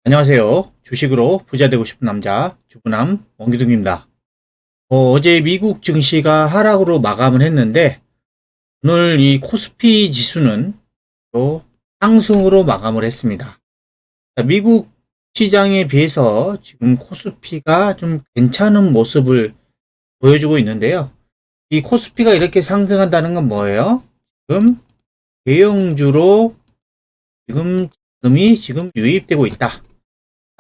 안녕하세요. 주식으로 부자 되고 싶은 남자 주부남 원기둥입니다. 어제 미국 증시가 하락으로 마감을 했는데 오늘 이 코스피 지수는 또 상승으로 마감을 했습니다. 미국 시장에 비해서 지금 코스피가 좀 괜찮은 모습을 보여주고 있는데요. 이 코스피가 이렇게 상승한다는 건 뭐예요? 지금 대형주로 지금 유입되고 있다.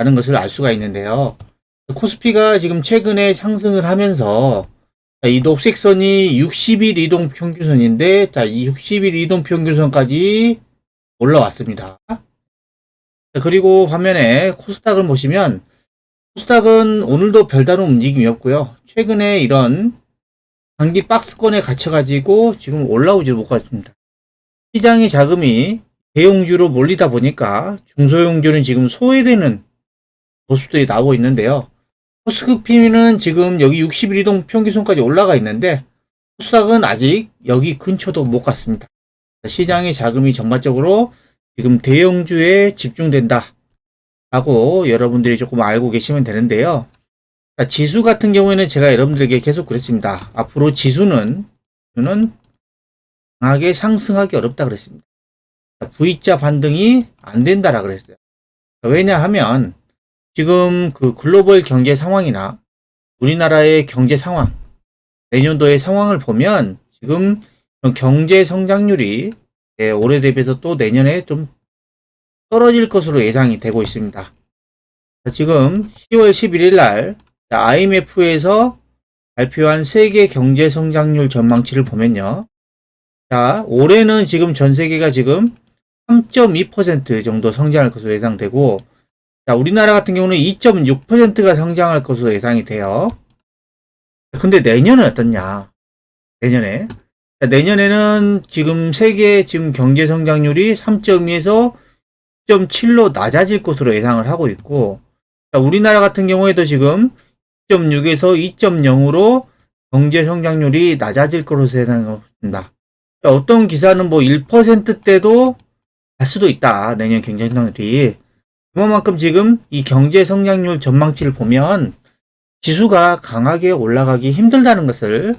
라는 것을 알 수가 있는데요. 코스피가 지금 최근에 상승을 하면서 이 녹색선이 60일 이동 평균선인데 이 60일 이동 평균선까지 올라왔습니다. 그리고 화면에 코스닥을 보시면 코스닥은 오늘도 별다른 움직임이 없고요. 최근에 이런 단기 박스권에 갇혀가지고 지금 올라오지 못했습니다. 시장의 자금이 대형주로 몰리다 보니까 중소형주는 지금 소외되는 모습들이 나오고 있는데요. 코스피는 지금 여기 60일 이동 평균선까지 올라가 있는데 코스닥은 아직 여기 근처도 못 갔습니다. 시장의 자금이 전반적으로 지금 대형주에 집중된다 라고 여러분들이 조금 알고 계시면 되는데요. 지수 같은 경우에는 제가 여러분들에게 계속 그랬습니다. 앞으로 지수는 강하게 상승하기 어렵다 그랬습니다. V자 반등이 안 된다라 그랬어요. 왜냐하면 지금 그 글로벌 경제 상황이나 우리나라의 경제 상황, 내년도의 상황을 보면 지금 경제 성장률이 올해 대비해서 또 내년에 좀 떨어질 것으로 예상이 되고 있습니다. 지금 10월 11일 날 IMF에서 발표한 세계 경제 성장률 전망치를 보면요. 자, 올해는 지금 전 세계가 지금 3.2% 정도 성장할 것으로 예상되고 자, 우리나라 같은 경우는 2.6%가 성장할 것으로 예상이 돼요. 근데 내년은 어떻냐? 내년에는 지금 세계 지금 경제 성장률이 3.2에서 2.7로 낮아질 것으로 예상을 하고 있고, 자, 우리나라 같은 경우에도 지금 2.6에서 2.0으로 경제 성장률이 낮아질 것으로 예상하고 있습니다. 어떤 기사는 뭐 1%대도 갈 수도 있다. 내년 경제 성장률이. 그만큼 지금 이 경제 성장률 전망치를 보면 지수가 강하게 올라가기 힘들다는 것을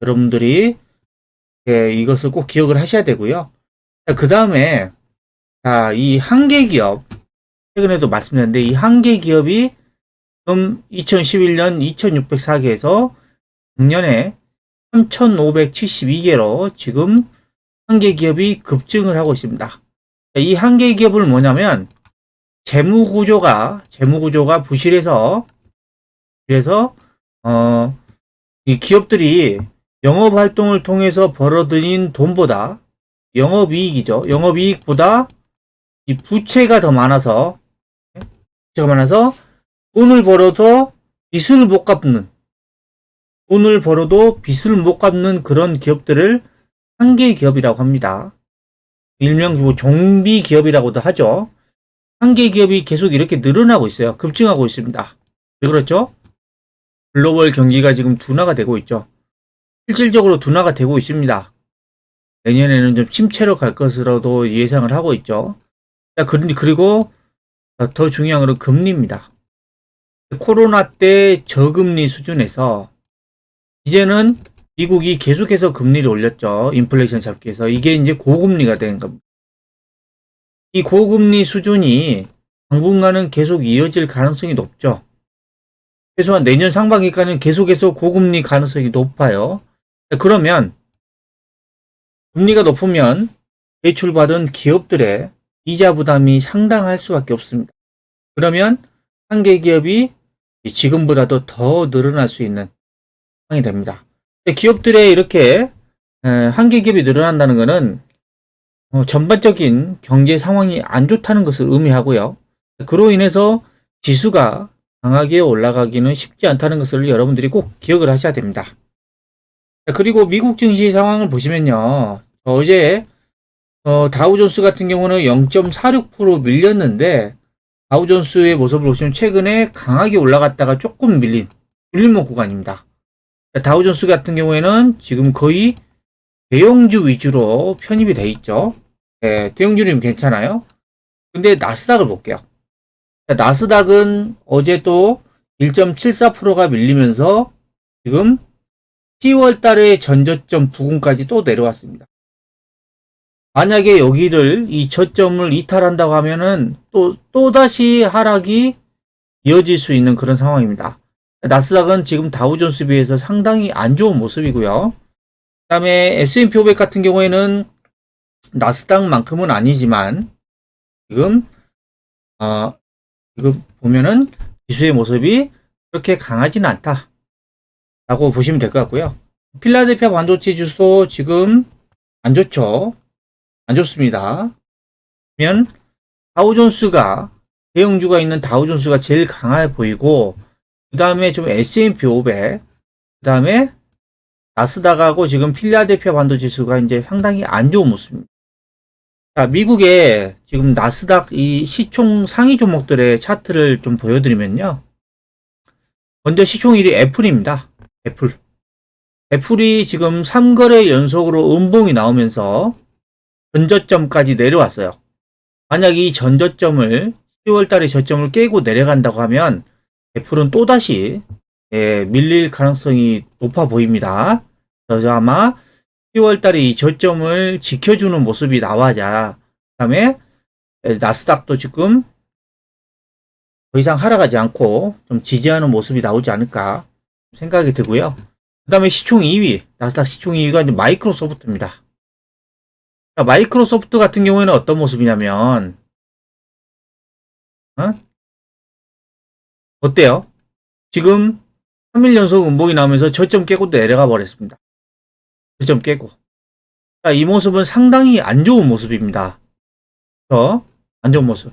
여러분들이 이것을 꼭 기억을 하셔야 되고요. 그 다음에 이 한계 기업 최근에도 말씀드렸는데 이 한계 기업이 지금 2011년 2604개에서 작년에 3572개로 지금 한계 기업이 급증을 하고 있습니다. 이 한계 기업은 뭐냐면 재무 구조가 부실해서 이 기업들이 영업 활동을 통해서 벌어들인 돈보다 영업이익보다 이 부채가 더 많아서 돈을 벌어도 빚을 못 갚는 그런 기업들을 한계 기업이라고 합니다. 일명 좀비 기업이라고도 하죠. 한계 기업이 계속 이렇게 늘어나고 있어요. 급증하고 있습니다. 왜 그렇죠? 글로벌 경기가 지금 둔화가 되고 있죠. 실질적으로 둔화가 되고 있습니다. 내년에는 좀 침체로 갈 것으로도 예상을 하고 있죠. 그리고 더 중요한 건 금리입니다. 코로나 때 저금리 수준에서 이제는 미국이 계속해서 금리를 올렸죠. 인플레이션 잡기 위해서. 이게 이제 고금리가 되는 겁니다. 이 고금리 수준이 당분간은 계속 이어질 가능성이 높죠. 최소한 내년 상반기까지는 계속해서 고금리 가능성이 높아요. 그러면 금리가 높으면 대출받은 기업들의 이자 부담이 상당할 수밖에 없습니다. 그러면 한계 기업이 지금보다도 더 늘어날 수 있는 상황이 됩니다. 기업들의 이렇게 한계 기업이 늘어난다는 것은 전반적인 경제 상황이 안 좋다는 것을 의미하고요. 그로 인해서 지수가 강하게 올라가기는 쉽지 않다는 것을 여러분들이 꼭 기억을 하셔야 됩니다. 그리고 미국 증시 상황을 보시면요. 어제 다우존스 같은 경우는 0.46% 밀렸는데 다우존스의 모습을 보시면 최근에 강하게 올라갔다가 조금 밀림목 구간입니다. 다우존스 같은 경우에는 지금 거의 대형주 위주로 편입이 돼 있죠. 네, 대형주는 괜찮아요. 근데 나스닥을 볼게요. 나스닥은 어제 또 1.74%가 밀리면서 지금 10월 달에 전저점 부근까지 또 내려왔습니다. 만약에 여기를 이 저점을 이탈한다고 하면은 또다시 하락이 이어질 수 있는 그런 상황입니다. 나스닥은 지금 다우존스 비해서 상당히 안 좋은 모습이고요. 그 다음에 S&P 500 같은 경우에는 나스닥만큼은 아니지만 지금 지금 보면은 지수의 모습이 그렇게 강하지는 않다 라고 보시면 될 것 같고요. 필라델피아 반도체 지수도 지금 안 좋죠. 안 좋습니다. 그러면 다우존스가 대형주가 있는 다우존스가 제일 강해 보이고 그 다음에 좀 S&P 500, 그 다음에 나스닥하고 지금 필라델피아 반도 지수가 이제 상당히 안 좋은 모습입니다. 자, 미국의 지금 나스닥 이 시총 상위 종목들의 차트를 좀 보여드리면요. 먼저 시총 1위 애플입니다. 애플이 지금 3거래 연속으로 음봉이 나오면서 전저점까지 내려왔어요. 만약 이 전저점을 10월 달에 저점을 깨고 내려간다고 하면 애플은 또다시 밀릴 가능성이 높아 보입니다. 그래서 아마 10월 달에 이 저점을 지켜주는 모습이 나와야 그 다음에 나스닥도 지금 더 이상 하락하지 않고 좀 지지하는 모습이 나오지 않을까 생각이 들고요. 그 다음에 시총 2위, 나스닥 시총 2위가 이제 마이크로소프트입니다. 마이크로소프트 같은 경우에는 어떤 모습이냐면 어때요? 지금 3일 연속 음봉이 나오면서 저점 깨고 내려가 버렸습니다. 저점 깨고. 자, 이 모습은 상당히 안 좋은 모습입니다. 안 좋은 모습.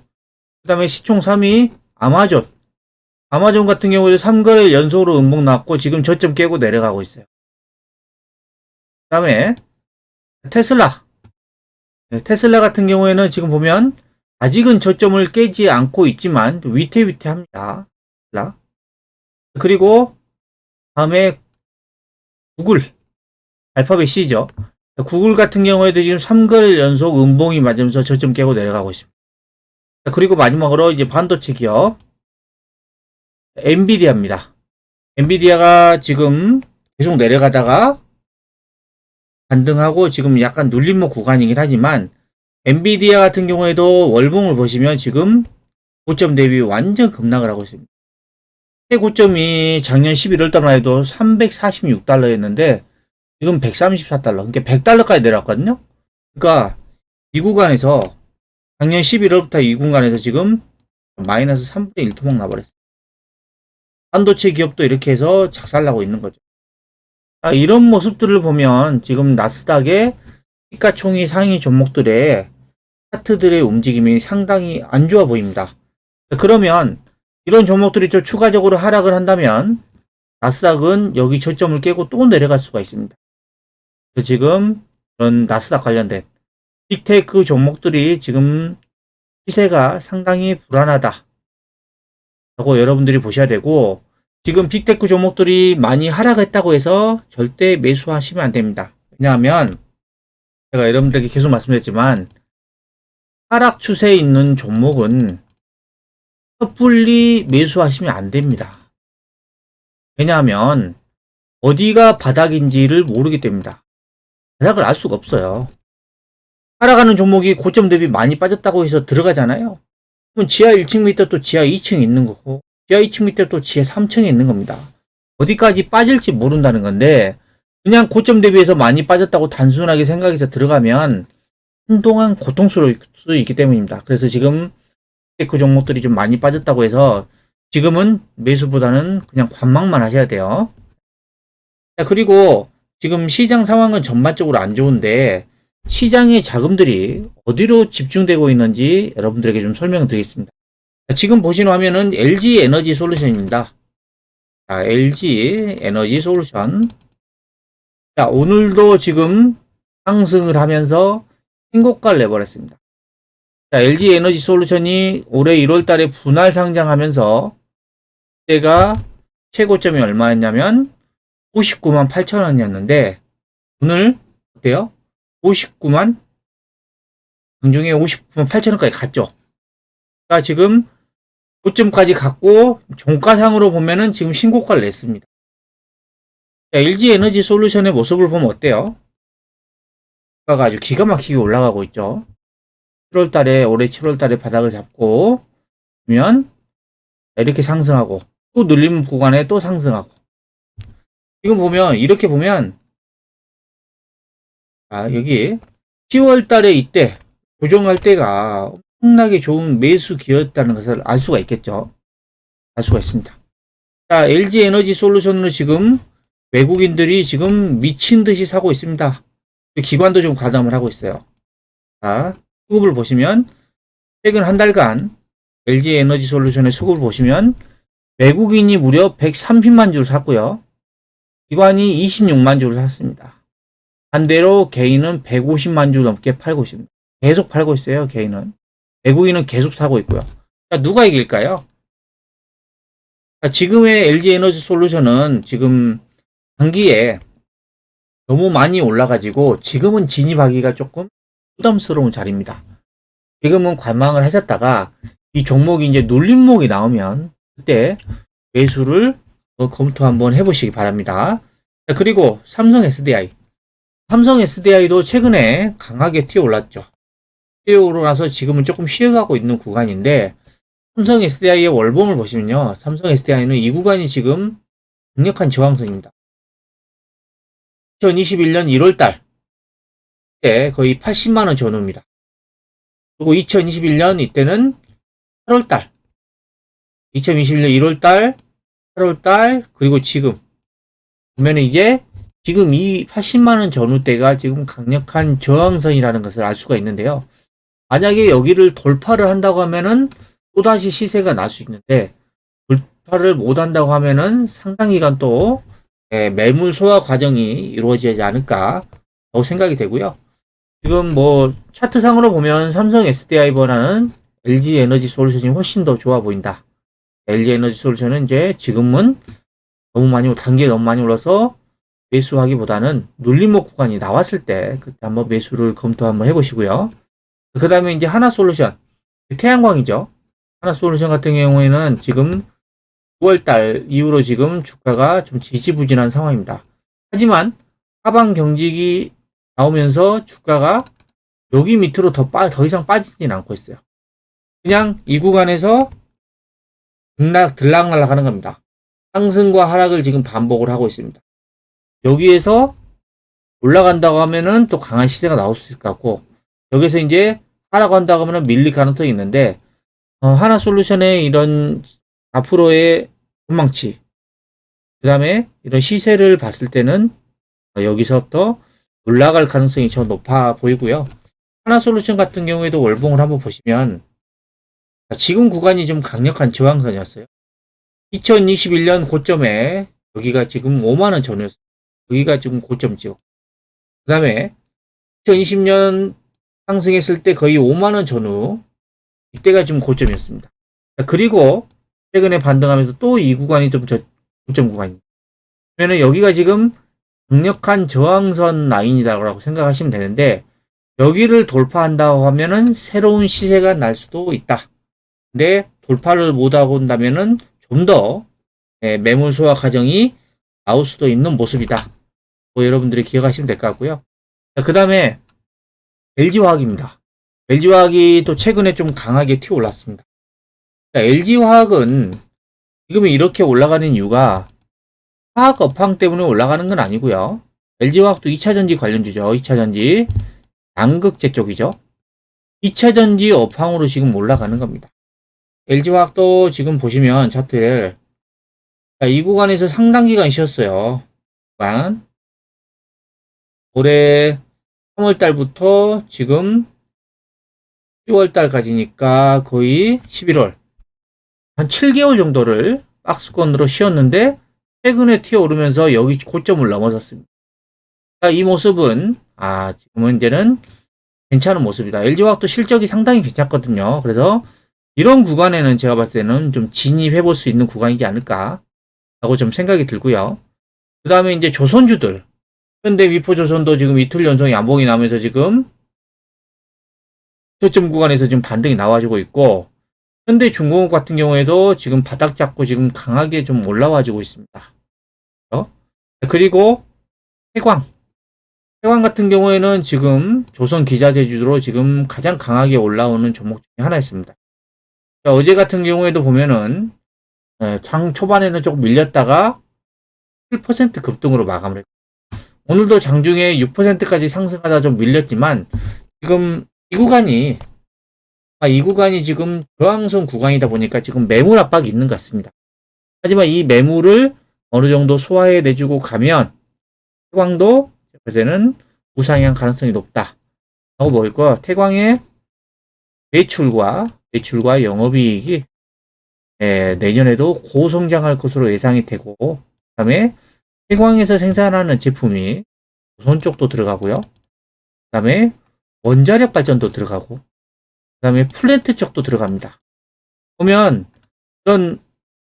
그 다음에 시총 3위 아마존. 아마존 같은 경우에도 3거래 연속으로 음봉 나왔고 지금 저점 깨고 내려가고 있어요. 그 다음에 테슬라. 테슬라 같은 경우에는 지금 보면 아직은 저점을 깨지 않고 있지만 위태위태합니다. 그리고 다음에 구글, 알파벳 C죠. 구글 같은 경우에도 지금 3거래 연속 음봉이 맞으면서 저점 깨고 내려가고 있습니다. 그리고 마지막으로 이제 반도체 기업 엔비디아입니다. 엔비디아가 지금 계속 내려가다가 반등하고 지금 약간 눌림목 구간이긴 하지만 엔비디아 같은 경우에도 월봉을 보시면 지금 고점 대비 완전 급락을 하고 있습니다. 최고점이 작년 11월 달만 해도 346달러였는데 지금 134달러, 그러니까 100달러까지 내려왔거든요. 그러니까 이 구간에서 작년 11월부터 이 구간에서 지금 마이너스 3분의 1 토막 나버렸어요. 반도체 기업도 이렇게 해서 작살나고 있는 거죠. 이런 모습들을 보면 지금 나스닥의 시가총액 상위 종목들의 차트들의 움직임이 상당히 안 좋아 보입니다. 그러면 이런 종목들이 좀 추가적으로 하락을 한다면 나스닥은 여기 저점을 깨고 또 내려갈 수가 있습니다. 지금 그런 나스닥 관련된 빅테크 종목들이 지금 시세가 상당히 불안하다 라고 여러분들이 보셔야 되고, 지금 빅테크 종목들이 많이 하락했다고 해서 절대 매수하시면 안 됩니다. 왜냐하면 제가 여러분들에게 계속 말씀드렸지만 하락 추세에 있는 종목은 섣불리 매수하시면 안 됩니다. 왜냐하면 어디가 바닥인지를 모르기 때문입니다. 바닥을 알 수가 없어요. 하락하는 종목이 고점 대비 많이 빠졌다고 해서 들어가잖아요. 그럼 지하 1층 밑에 또 지하 2층에 있는 거고 지하 2층 밑에 또 지하 3층에 있는 겁니다. 어디까지 빠질지 모른다는 건데 그냥 고점 대비해서 많이 빠졌다고 단순하게 생각해서 들어가면 한동안 고통스러울 수 있기 때문입니다. 그래서 지금 그 종목들이 좀 많이 빠졌다고 해서 지금은 매수보다는 그냥 관망만 하셔야 돼요. 자, 그리고 지금 시장 상황은 전반적으로 안 좋은데 시장의 자금들이 어디로 집중되고 있는지 여러분들에게 좀 설명드리겠습니다. 자, 지금 보시는 화면은 LG 에너지 솔루션입니다. 자, LG 에너지 솔루션. 자, 오늘도 지금 상승을 하면서 신고가를 내버렸습니다. 자, LG 에너지 솔루션이 올해 1월 달에 분할 상장하면서 그때가 최고점이 얼마였냐면 59만 8천 원이었는데 오늘 어때요? 59만 등중에 59만 8천 원까지 갔죠. 그러니까 지금 고점까지 갔고 종가상으로 보면은 지금 신고가를 냈습니다. 자, LG 에너지 솔루션의 모습을 보면 어때요? 주가가 아주 기가 막히게 올라가고 있죠. 7월 달에, 올해 7월 달에 바닥을 잡고, 보면, 이렇게 상승하고, 또 눌림 구간에 또 상승하고. 지금 보면, 이렇게 보면, 여기, 10월 달에 이때, 조정할 때가 엄청나게 좋은 매수 기회였다는 것을 알 수가 있겠죠. 알 수가 있습니다. 자, LG 에너지 솔루션으로 지금 외국인들이 지금 미친 듯이 사고 있습니다. 기관도 좀 가담을 하고 있어요. 자, 수급을 보시면 최근 한 달간 LG 에너지 솔루션의 수급을 보시면 외국인이 무려 130만 주를 샀고요. 기관이 26만 주를 샀습니다. 반대로 개인은 150만 주 넘게 팔고 있습니다. 계속 팔고 있어요, 개인은. 외국인은 계속 사고 있고요. 자, 누가 이길까요? 자, 지금의 LG 에너지 솔루션은 지금 단기에 너무 많이 올라가지고 지금은 진입하기가 조금 부담스러운 자리입니다. 지금은 관망을 하셨다가 이 종목이 이제 눌림목이 나오면 그때 매수를 검토 한번 해보시기 바랍니다. 자, 그리고 삼성 SDI. 삼성 SDI도 최근에 강하게 튀어올랐죠. 튀어오르나서 지금은 조금 쉬어가고 있는 구간인데 삼성 SDI의 월봉을 보시면요. 삼성 SDI는 이 구간이 지금 강력한 저항선입니다. 2021년 1월달 때 거의 80만원 전후입니다. 그리고 2021년 이때는 8월달 2021년 1월달 8월달 그리고 지금 보면 이제 지금 이 80만원 전후 때가 지금 강력한 저항선이라는 것을 알 수가 있는데요. 만약에 여기를 돌파를 한다고 하면은 또다시 시세가 날 수 있는데 돌파를 못 한다고 하면은 상당 기간 또 매물 소화 과정이 이루어지지 않을까 생각이 되고요. 지금 뭐 차트상으로 보면 삼성 SDI보다는 LG 에너지 솔루션이 훨씬 더 좋아 보인다. LG 에너지 솔루션은 이제 지금은 단계가 너무 많이 올라서 매수하기보다는 눌림목 구간이 나왔을 때 그때 한번 매수를 검토 한번 해보시고요. 그 다음에 이제 하나솔루션, 태양광이죠. 하나솔루션 같은 경우에는 지금 9월달 이후로 지금 주가가 좀 지지부진한 상황입니다. 하지만 하방 경직이 나오면서 주가가 여기 밑으로 더 이상 빠지진 않고 있어요. 그냥 이 구간에서 들락날락 하는 겁니다. 상승과 하락을 지금 반복을 하고 있습니다. 여기에서 올라간다고 하면은 또 강한 시세가 나올 수 있을 것 같고, 여기서 이제 하락한다고 하면은 밀릴 가능성이 있는데, 하나솔루션의 이런 앞으로의 전망치, 그 다음에 이런 시세를 봤을 때는 여기서부터 올라갈 가능성이 더 높아 보이고요. 하나솔루션 같은 경우에도 월봉을 한번 보시면 지금 구간이 좀 강력한 저항선이었어요. 2021년 고점에 여기가 지금 5만원 전후였어요. 여기가 지금 고점이죠. 그 다음에 2020년 상승했을 때 거의 5만원 전후, 이때가 지금 고점이었습니다. 그리고 최근에 반등하면서 또 이 구간이 좀 고점 구간입니다. 그러면 여기가 지금 강력한 저항선 라인이다라고 생각하시면 되는데, 여기를 돌파한다고 하면은 새로운 시세가 날 수도 있다. 근데 돌파를 못하고 온다면은 좀 더 매물 소화 과정이 나올 수도 있는 모습이다. 뭐 여러분들이 기억하시면 될 것 같고요. 그 다음에 LG화학입니다. LG화학이 또 최근에 좀 강하게 튀어올랐습니다. LG화학은 지금 이렇게 올라가는 이유가 화학 업황 때문에 올라가는 건 아니고요. LG화학도 2차전지 관련주죠. 2차전지 양극재 쪽이죠. 2차전지 업황으로 지금 올라가는 겁니다. LG화학도 지금 보시면 차트를 이 구간에서 상당 기간 쉬었어요. 구간. 올해 3월달부터 지금 10월달까지니까 거의 11월 한 7개월 정도를 박스권으로 쉬었는데 최근에 튀어오르면서 여기 고점을 넘어섰습니다. 이 모습은 지금은 이제는 괜찮은 모습이다. LG화학도 실적이 상당히 괜찮거든요. 그래서 이런 구간에는 제가 봤을 때는 좀 진입해 볼 수 있는 구간이지 않을까 라고 좀 생각이 들고요. 그 다음에 이제 조선주들, 현대 위포조선도 지금 이틀 연속 양봉이 나면서 지금 저점 구간에서 지금 반등이 나와주고 있고, 현대중공업 같은 경우에도 지금 바닥 잡고 지금 강하게 좀 올라와주고 있습니다. 그리고 태광. 태광 같은 경우에는 지금 조선 기자재주로 지금 가장 강하게 올라오는 종목 중에 하나였습니다. 어제 같은 경우에도 보면은 장 초반에는 조금 밀렸다가 7% 급등으로 마감을 했고, 오늘도 장중에 6%까지 상승하다 좀 밀렸지만 지금 이 구간이 지금 저항선 구간이다 보니까 지금 매물 압박이 있는 것 같습니다. 하지만 이 매물을 어느 정도 소화해 내주고 가면 태광도 제는 우상향 가능성이 높다. 하고 보일까요? 태광의 매출과 영업이익이 내년에도 고성장할 것으로 예상이 되고, 그 다음에 태광에서 생산하는 제품이 조선 쪽도 들어가고요. 그 다음에 원자력 발전도 들어가고, 그 다음에 플랜트 쪽도 들어갑니다. 보면 이런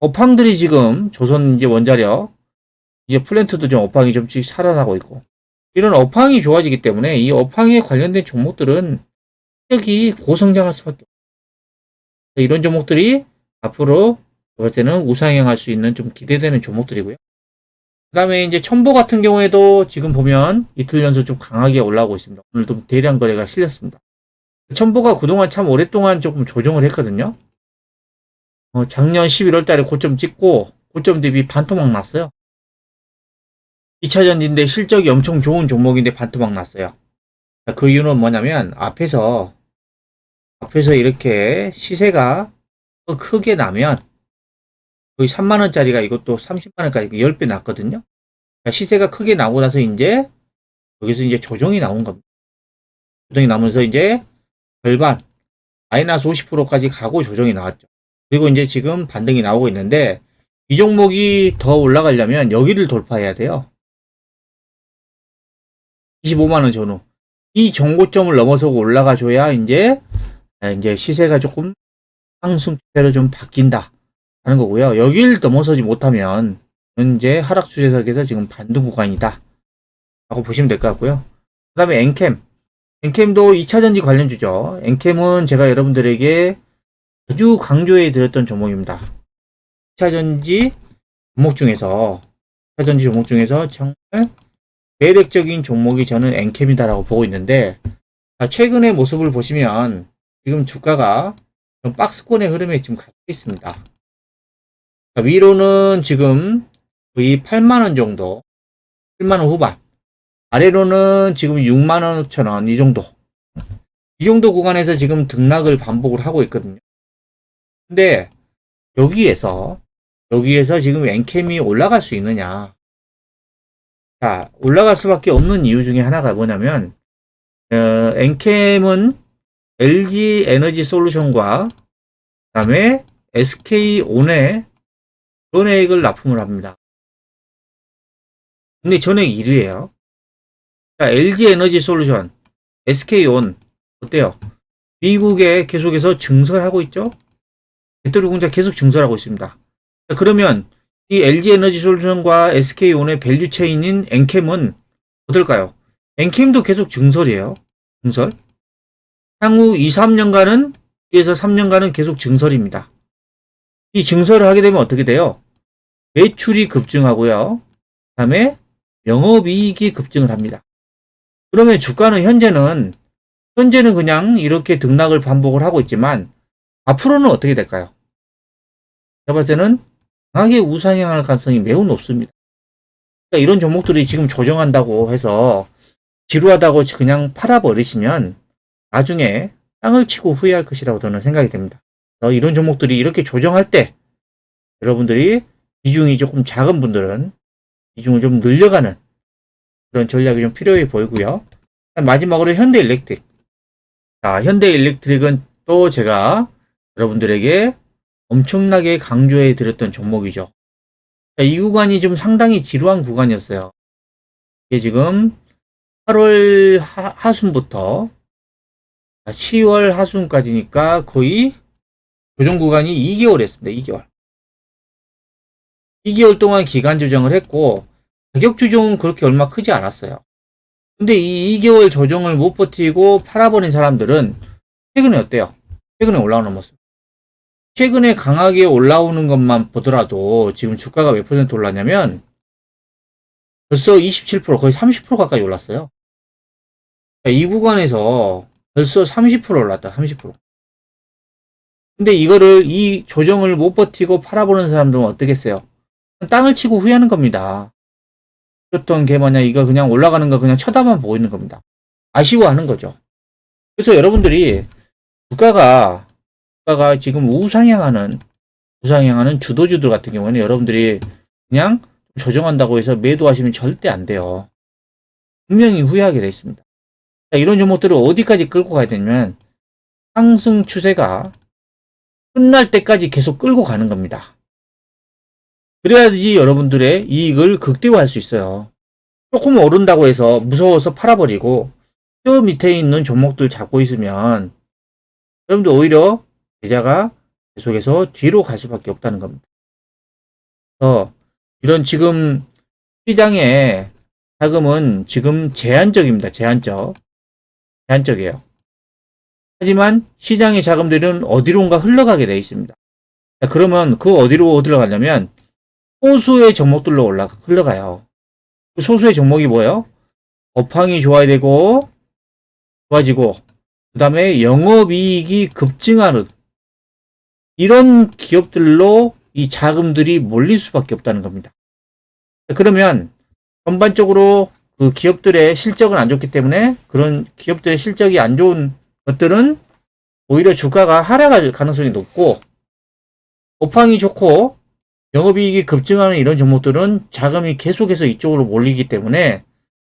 업황들이 지금 조선 이제 원자력, 이제 플랜트도 좀 업황이 좀씩 살아나고 있고, 이런 업황이 좋아지기 때문에 이 업황에 관련된 종목들은 여기 고성장할 수밖에 없어요. 이런 종목들이 앞으로 볼 때는 우상향할 수 있는 좀 기대되는 종목들이고요. 그 다음에 이제 첨보 같은 경우에도 지금 보면 이틀 연속 좀 강하게 올라오고 있습니다. 오늘도 대량 거래가 실렸습니다. 첨보가 그동안 참 오랫동안 조금 조정을 했거든요. 작년 11월 달에 고점 찍고 고점 대비 반토막 났어요. 2차전지인데 실적이 엄청 좋은 종목인데 반토막 났어요. 그 이유는 뭐냐면 앞에서 이렇게 시세가 크게 나면 거의 3만원짜리가 이것도 30만원까지 10배 났거든요. 시세가 크게 나고 나서 이제 여기서 이제 조정이 나온 겁니다. 조정이 나면서 이제 절반 마이너스 50%까지 가고 조정이 나왔죠. 그리고 이제 지금 반등이 나오고 있는데 이 종목이 더 올라가려면 여기를 돌파해야 돼요. 25만원 전후. 이 정고점을 넘어서고 올라가줘야 이제 시세가 조금 상승 추세로 좀 바뀐다 하는 거고요. 여기를 넘어서지 못하면 현재 하락 추세석에서 지금 반등 구간이다 라고 보시면 될 것 같고요. 그 다음에 엔캠도 2차전지 관련주죠. 엔캠은 제가 여러분들에게 아주 강조해 드렸던 종목입니다. 2차전지 종목 중에서 정말 매력적인 종목이 저는 엔캠이다라고 보고 있는데, 최근의 모습을 보시면 지금 주가가 좀 박스권의 흐름에 지금 갇혀 있습니다. 위로는 지금 거의 8만원 정도, 7만원 후반, 아래로는 지금 6만원 5천원 이 정도 구간에서 지금 등락을 반복을 하고 있거든요. 근데 여기에서 지금 엔캠이 올라갈 수 있느냐? 자, 올라갈 수밖에 없는 이유 중에 하나가 뭐냐면 엔캠은 LG 에너지 솔루션과 그다음에 SK온에 전액을 납품을 합니다. 근데 전액 1위예요. 자, LG 에너지 솔루션, SK온 어때요? 미국에 계속해서 증설하고 있죠? 배터리 공장 계속 증설하고 있습니다. 자, 그러면 이 LG 에너지 솔루션과 SK온의 밸류 체인인 엔캠은 어떨까요? 엔캠도 계속 증설이에요. 증설. 향후 2, 3년간은 2에서 3년간은 계속 증설입니다. 이 증설을 하게 되면 어떻게 돼요? 매출이 급증하고요. 그 다음에 영업이익이 급증을 합니다. 그러면 주가는 현재는 그냥 이렇게 등락을 반복을 하고 있지만 앞으로는 어떻게 될까요? 제가 봤을 때는 강하게 우상향할 가능성이 매우 높습니다. 그러니까 이런 종목들이 지금 조정한다고 해서 지루하다고 그냥 팔아버리시면 나중에 땅을 치고 후회할 것이라고 저는 생각이 됩니다. 이런 종목들이 이렇게 조정할 때 여러분들이 비중이 조금 작은 분들은 비중을 좀 늘려가는 그런 전략이 좀 필요해 보이고요. 마지막으로 현대일렉트릭. 자, 현대일렉트릭은 또 제가 여러분들에게 엄청나게 강조해 드렸던 종목이죠. 자, 이 구간이 좀 상당히 지루한 구간이었어요. 이게 지금 8월 하순부터 10월 하순까지니까 거의 조정 구간이 2개월 했습니다. 2개월 동안 기간 조정을 했고 가격 조정은 그렇게 얼마 크지 않았어요. 근데 이 2개월 조정을 못 버티고 팔아버린 사람들은 최근에 어때요? 최근에 올라오는 모습. 최근에 강하게 올라오는 것만 보더라도 지금 주가가 몇 퍼센트 올랐냐면 벌써 27% 거의 30% 가까이 올랐어요. 이 구간에서 벌써 30% 올랐다. 30%. 근데 이거를 이 조정을 못 버티고 팔아보는 사람들은 어떻겠어요? 땅을 치고 후회하는 겁니다. 어떤 게 뭐냐 이거 그냥 올라가는 거 그냥 쳐다만 보고 있는 겁니다. 아쉬워하는 거죠. 그래서 여러분들이 주가가 지금 우상향하는 주도주들 같은 경우에는 여러분들이 그냥 조정한다고 해서 매도하시면 절대 안 돼요. 분명히 후회하게 돼 있습니다. 이런 종목들을 어디까지 끌고 가야 되냐면 상승 추세가 끝날 때까지 계속 끌고 가는 겁니다. 그래야지 여러분들의 이익을 극대화할 수 있어요. 조금 오른다고 해서 무서워서 팔아버리고 저 밑에 있는 종목들 잡고 있으면 여러분들 오히려 계좌가 계속해서 뒤로 갈 수밖에 없다는 겁니다. 그래서 이런 지금 시장의 자금은 지금 제한적입니다. 제한적이에요. 하지만 시장의 자금들은 어디론가 흘러가게 되어 있습니다. 그러면 그 어디로 흘러가냐면 소수의 종목들로 흘러가요. 그 소수의 종목이 뭐예요? 업황이 좋아지고 그 다음에 영업이익이 급증하는 이런 기업들로 이 자금들이 몰릴 수밖에 없다는 겁니다. 그러면 전반적으로 그 기업들의 실적은 안 좋기 때문에 그런 기업들의 실적이 안 좋은 것들은 오히려 주가가 하락할 가능성이 높고 업황이 좋고 영업이익이 급증하는 이런 종목들은 자금이 계속해서 이쪽으로 몰리기 때문에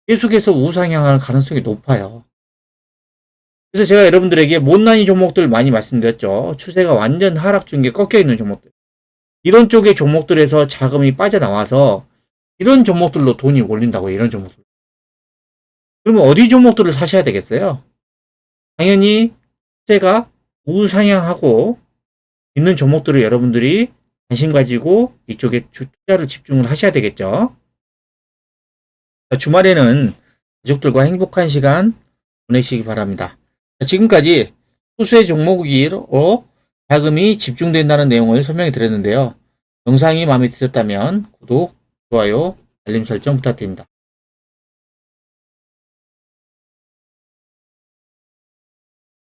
계속해서 우상향할 가능성이 높아요. 그래서 제가 여러분들에게 못난이 종목들 많이 말씀드렸죠. 추세가 완전 하락 중에 꺾여 있는 종목들. 이런 쪽의 종목들에서 자금이 빠져나와서 이런 종목들로 돈이 올린다고 이런 종목들. 그러면 어디 종목들을 사셔야 되겠어요? 당연히 추세가 우상향하고 있는 종목들을 여러분들이 관심 가지고 이쪽에 투자를 집중을 하셔야 되겠죠. 주말에는 가족들과 행복한 시간 보내시기 바랍니다. 지금까지 소수의 종목으로 자금이 집중된다는 내용을 설명해 드렸는데요. 영상이 마음에 드셨다면 구독, 좋아요, 알림 설정 부탁드립니다.